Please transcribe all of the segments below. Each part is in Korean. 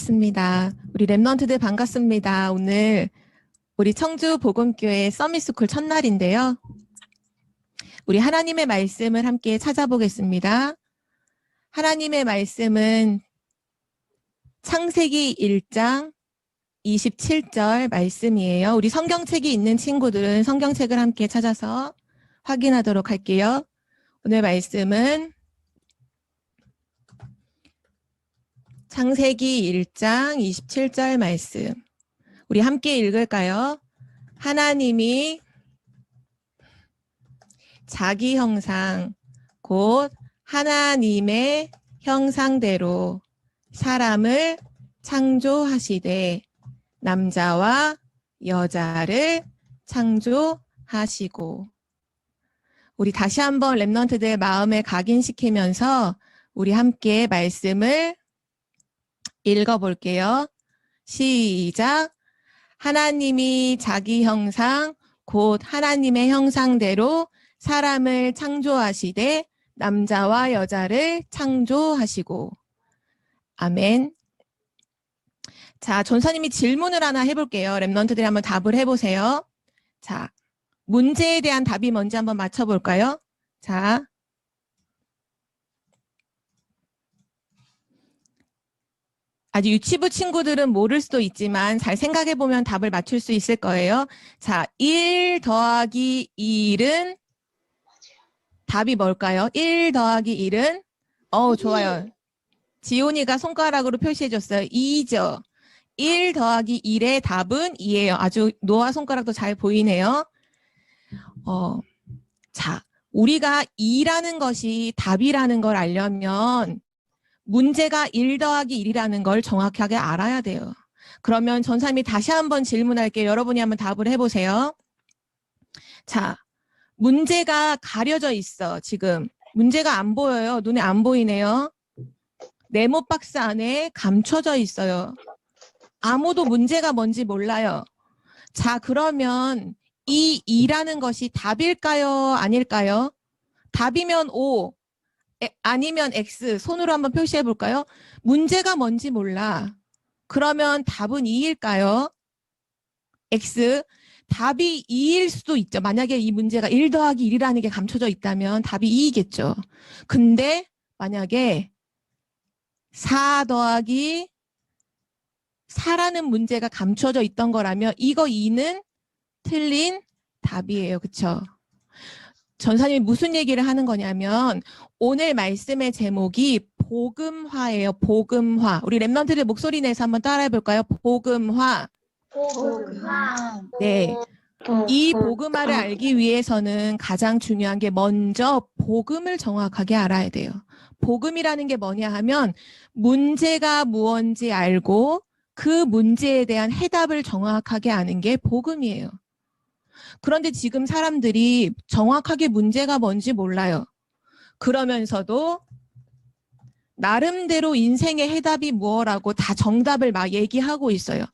반갑습니다. 우리 랩런트들 반갑습니다. 오늘 우리 청주 복음교회 서밋스쿨 첫날인데요. 우리 하나님의 말씀을 함께 찾아보겠습니다. 하나님의 말씀은 창세기 1장 27절 말씀이에요. 우리 성경책이 있는 친구들은 성경책을 함께 찾아서 확인하도록 할게요. 오늘 말씀은 창세기 1장 27절 말씀. 우리 함께 읽을까요? 하나님이 자기 형상, 곧 하나님의 형상대로 사람을 창조하시되 남자와 여자를 창조하시고. 우리 다시 한번 랩런트들 마음에 각인시키면서 우리 함께 말씀을 읽어볼게요. 시작. 하나님이 자기 형상, 곧 하나님의 형상대로 사람을 창조하시되 남자와 여자를 창조하시고. 아멘. 자, 전사님이 질문을 하나 해볼게요. 랩런트들이 한번 답을 해보세요. 자, 문제에 대한 답이 뭔지 한번 맞춰볼까요? 자. 아직 유치부 친구들은 모를 수도 있지만 잘 생각해보면 답을 맞출 수 있을 거예요. 자, 1 더하기 1은 답이 뭘까요? 1 더하기 1은 좋아요. 지온이가 손가락으로 표시해줬어요. 2죠. 1 더하기 1의 답은 2예요. 아주 노아 손가락도 잘 보이네요. 자, 우리가 2라는 것이 답이라는 걸 알려면 문제가 1 더하기 1이라는 걸 정확하게 알아야 돼요. 그러면 전사님이 다시 한번 질문할게요. 여러분이 한번 답을 해보세요. 자, 문제가 가려져 있어. 지금 문제가 안 보여요. 눈에 안 보이네요. 네모 박스 안에 감춰져 있어요. 아무도 문제가 뭔지 몰라요. 자, 그러면 이 2라는 것이 답일까요? 아닐까요? 답이면 O, 아니면 X, 손으로 한번 표시해 볼까요? 문제가 뭔지 몰라. 그러면 답은 2일까요? X. 답이 2일 수도 있죠. 만약에 이 문제가 1 더하기 1이라는 게 감춰져 있다면 답이 2이겠죠. 근데 만약에 4 더하기 4라는 문제가 감춰져 있던 거라면 이거 2는 틀린 답이에요. 그쵸? 전사님이 무슨 얘기를 하는 거냐면 오늘 말씀의 제목이 복음화예요. 복음화. 우리 랩런트들 목소리 내서 한번 따라해 볼까요? 복음화. 복음화. 네. 이 복음화를 알기 위해서는 가장 중요한 게 먼저 복음을 정확하게 알아야 돼요. 복음이라는 게 뭐냐 하면 문제가 무언지 알고 그 문제에 대한 해답을 정확하게 아는 게 복음이에요. 그런데 지금 사람들이 정확하게 문제가 뭔지 몰라요. 그러면서도 나름대로 인생의 해답이 무엇라고 다 정답을 막 얘기하고 있어요.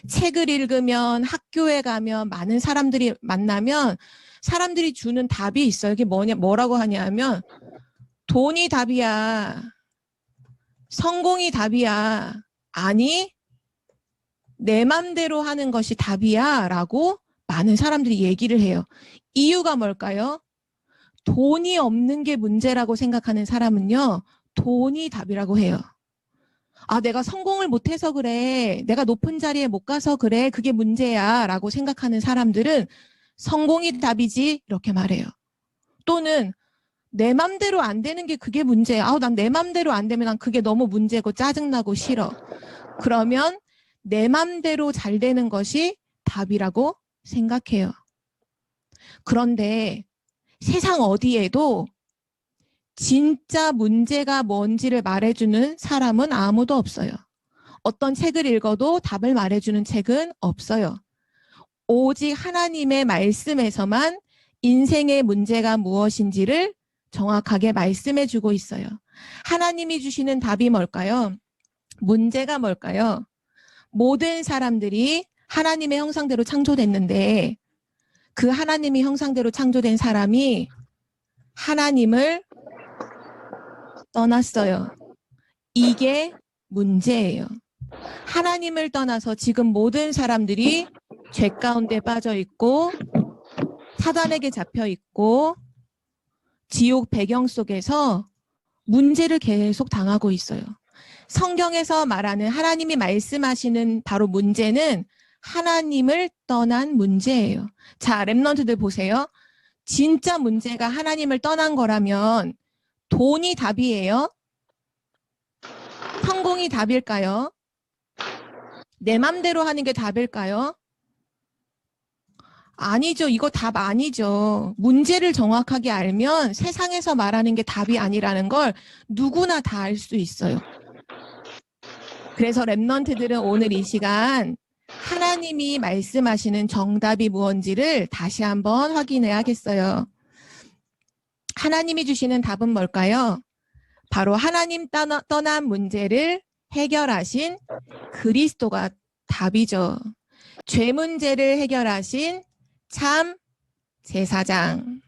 책을 읽으면 학교에 가면 많은 사람들이 만나면 사람들이 주는 답이 있어요. 이게 뭐라고 하냐면 돈이 답이야. 성공이 답이야. 아니 내 맘대로 하는 것이 답이야 라고 많은 사람들이 얘기를 해요. 이유가 뭘까요? 돈이 없는 게 문제라고 생각하는 사람은요. 돈이 답이라고 해요. 아, 내가 성공을 못해서 그래. 내가 높은 자리에 못 가서 그래. 그게 문제야 라고 생각하는 사람들은 성공이 답이지 이렇게 말해요. 또는 내 맘대로 안 되는 게 그게 문제야. 아우, 난 내 맘대로 안 되면 난 그게 너무 문제고 짜증나고 싫어. 그러면 내 맘대로 잘 되는 것이 답이라고 생각해요. 그런데 세상 어디에도 진짜 문제가 뭔지를 말해주는 사람은 아무도 없어요. 어떤 책을 읽어도 답을 말해주는 책은 없어요. 오직 하나님의 말씀에서만 인생의 문제가 무엇인지를 정확하게 말씀해주고 있어요. 하나님이 주시는 답이 뭘까요? 문제가 뭘까요? 모든 사람들이 하나님의 형상대로 창조됐는데 그 하나님의 형상대로 창조된 사람이 하나님을 떠났어요. 이게 문제예요. 하나님을 떠나서 지금 모든 사람들이 죄 가운데 빠져 있고 사단에게 잡혀 있고 지옥 배경 속에서 문제를 계속 당하고 있어요. 성경에서 말하는 하나님이 말씀하시는 바로 문제는 하나님을 떠난 문제예요. 자, 랩런트들 보세요. 진짜 문제가 하나님을 떠난 거라면 돈이 답이에요? 성공이 답일까요? 내 맘대로 하는 게 답일까요? 아니죠. 이거 답 아니죠. 문제를 정확하게 알면 세상에서 말하는 게 답이 아니라는 걸 누구나 다 알 수 있어요. 그래서 랩런트들은 오늘 이 시간 하나님이 말씀하시는 정답이 무언지를 다시 한번 확인해야겠어요. 하나님이 주시는 답은 뭘까요? 바로 하나님 떠난 문제를 해결하신 그리스도가 답이죠. 죄 문제를 해결하신 참 제사장,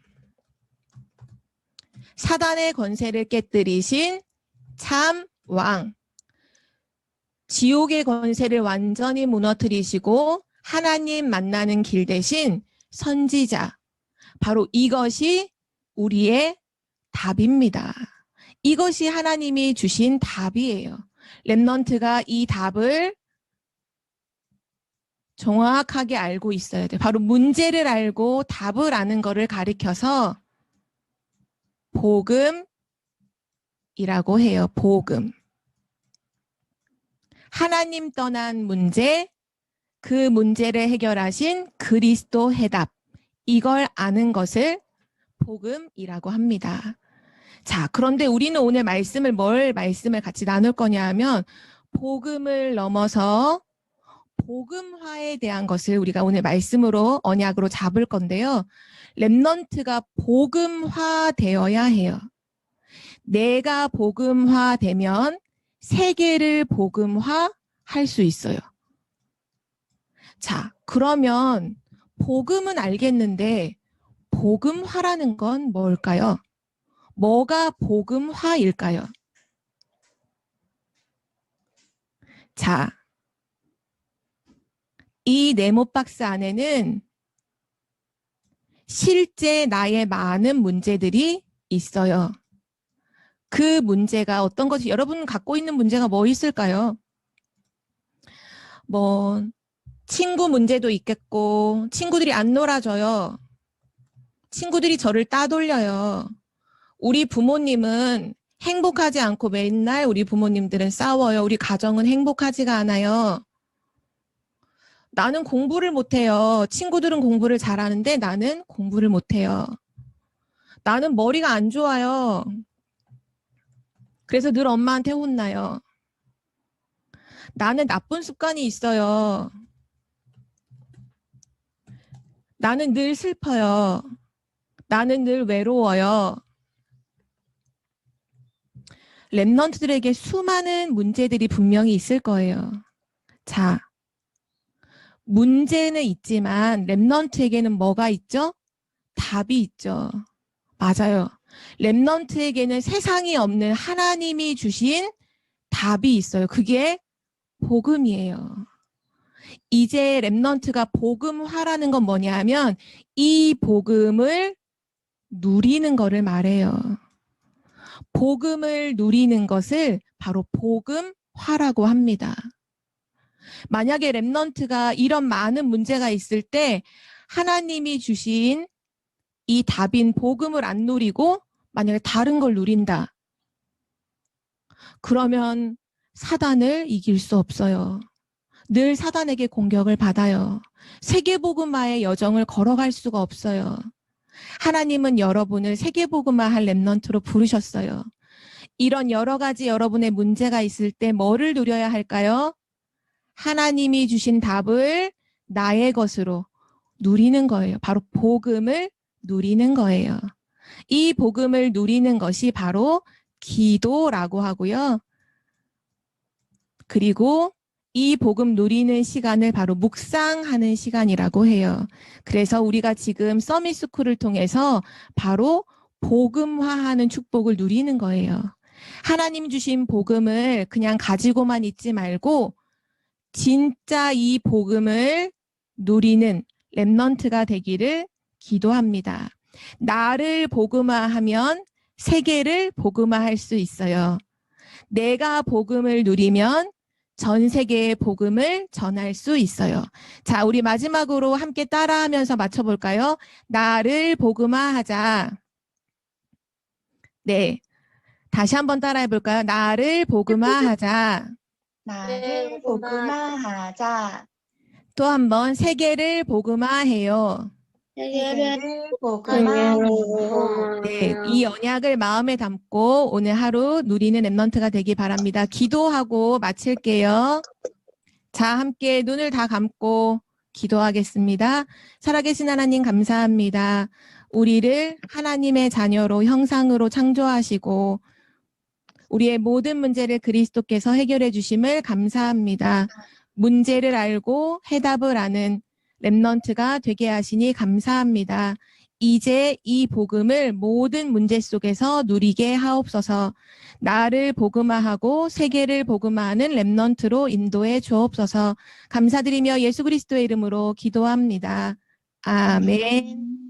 사단의 권세를 깨뜨리신 참 왕, 지옥의 권세를 완전히 무너뜨리시고 하나님 만나는 길 대신 선지자, 바로 이것이 우리의 답입니다. 이것이 하나님이 주신 답이에요. 랩런트가 이 답을 정확하게 알고 있어야 돼요. 바로 문제를 알고 답을 아는 것을 가리켜서 복음이라고 해요. 복음. 하나님 떠난 문제, 그 문제를 해결하신 그리스도 해답. 이걸 아는 것을 복음이라고 합니다. 자, 그런데 우리는 오늘 말씀을 같이 나눌 거냐 하면 복음을 넘어서 복음화에 대한 것을 우리가 오늘 말씀으로 언약으로 잡을 건데요. 랩런트가 복음화 되어야 해요. 내가 복음화 되면 세계를 복음화 할 수 있어요. 자, 그러면 복음은 알겠는데 복음화라는 건 뭘까요? 뭐가 복음화일까요? 자, 이 네모 박스 안에는 실제 나의 많은 문제들이 있어요. 그 문제가 어떤 것이 여러분 갖고 있는 문제가 뭐 있을까요? 뭐 친구 문제도 있겠고 친구들이 안 놀아줘요. 친구들이 저를 따돌려요. 우리 부모님은 행복하지 않고 맨날 우리 부모님들은 싸워요. 우리 가정은 행복하지가 않아요. 나는 공부를 못해요. 친구들은 공부를 잘하는데 나는 공부를 못해요. 나는 머리가 안 좋아요. 그래서 늘 엄마한테 혼나요. 나는 나쁜 습관이 있어요. 나는 늘 슬퍼요. 나는 늘 외로워요. 랩런트들에게 수많은 문제들이 분명히 있을 거예요. 자, 문제는 있지만 랩런트에게는 뭐가 있죠? 답이 있죠. 맞아요. 랩런트에게는 세상이 없는 하나님이 주신 답이 있어요. 그게 복음이에요. 이제 랩런트가 복음화라는 건 뭐냐 하면 이 복음을 누리는 거를 말해요. 복음을 누리는 것을 바로 복음화라고 합니다. 만약에 랩런트가 이런 많은 문제가 있을 때 하나님이 주신 이 답인 복음을 안 누리고 만약에 다른 걸 누린다. 그러면 사단을 이길 수 없어요. 늘 사단에게 공격을 받아요. 세계복음화의 여정을 걸어갈 수가 없어요. 하나님은 여러분을 세계복음화할 랩런트로 부르셨어요. 이런 여러 가지 여러분의 문제가 있을 때 뭐를 누려야 할까요? 하나님이 주신 답을 나의 것으로 누리는 거예요. 바로 복음을 누리는 거예요. 이 복음을 누리는 것이 바로 기도라고 하고요. 그리고 이 복음 누리는 시간을 바로 묵상하는 시간이라고 해요. 그래서 우리가 지금 서밋스쿨을 통해서 바로 복음화하는 축복을 누리는 거예요. 하나님 주신 복음을 그냥 가지고만 있지 말고 진짜 이 복음을 누리는 렘넌트가 되기를 기도합니다. 나를 복음화하면 세계를 복음화할 수 있어요. 내가 복음을 누리면 전 세계의 복음을 전할 수 있어요. 자, 우리 마지막으로 함께 따라하면서 맞춰볼까요? 나를 복음화하자. 네, 다시 한번 따라해볼까요? 나를 복음화하자. 나를 복음화하자. 또 한번 세계를 복음화해요. 세계를 복음화해요. 네, 이 언약을 마음에 담고 오늘 하루 누리는 렘넌트가 되기 바랍니다. 기도하고 마칠게요. 자, 함께 눈을 다 감고 기도하겠습니다. 살아계신 하나님 감사합니다. 우리를 하나님의 자녀로 형상으로 창조하시고 우리의 모든 문제를 그리스도께서 해결해 주심을 감사합니다. 문제를 알고 해답을 아는 렘넌트가 되게 하시니 감사합니다. 이제 이 복음을 모든 문제 속에서 누리게 하옵소서. 나를 복음화하고 세계를 복음화하는 렘넌트로 인도해 주옵소서. 감사드리며 예수 그리스도의 이름으로 기도합니다. 아멘.